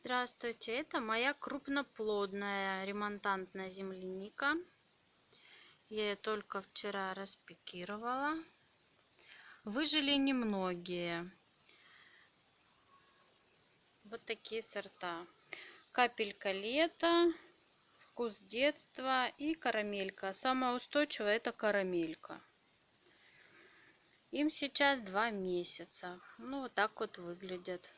Здравствуйте, это моя крупноплодная ремонтантная земляника. Я ее только вчера распикировала. Выжили немногие. Вот такие сорта. Капелька лета, вкус детства и карамелька. Самая устойчивая это карамелька. Им сейчас 2 месяца. Ну вот так вот выглядят.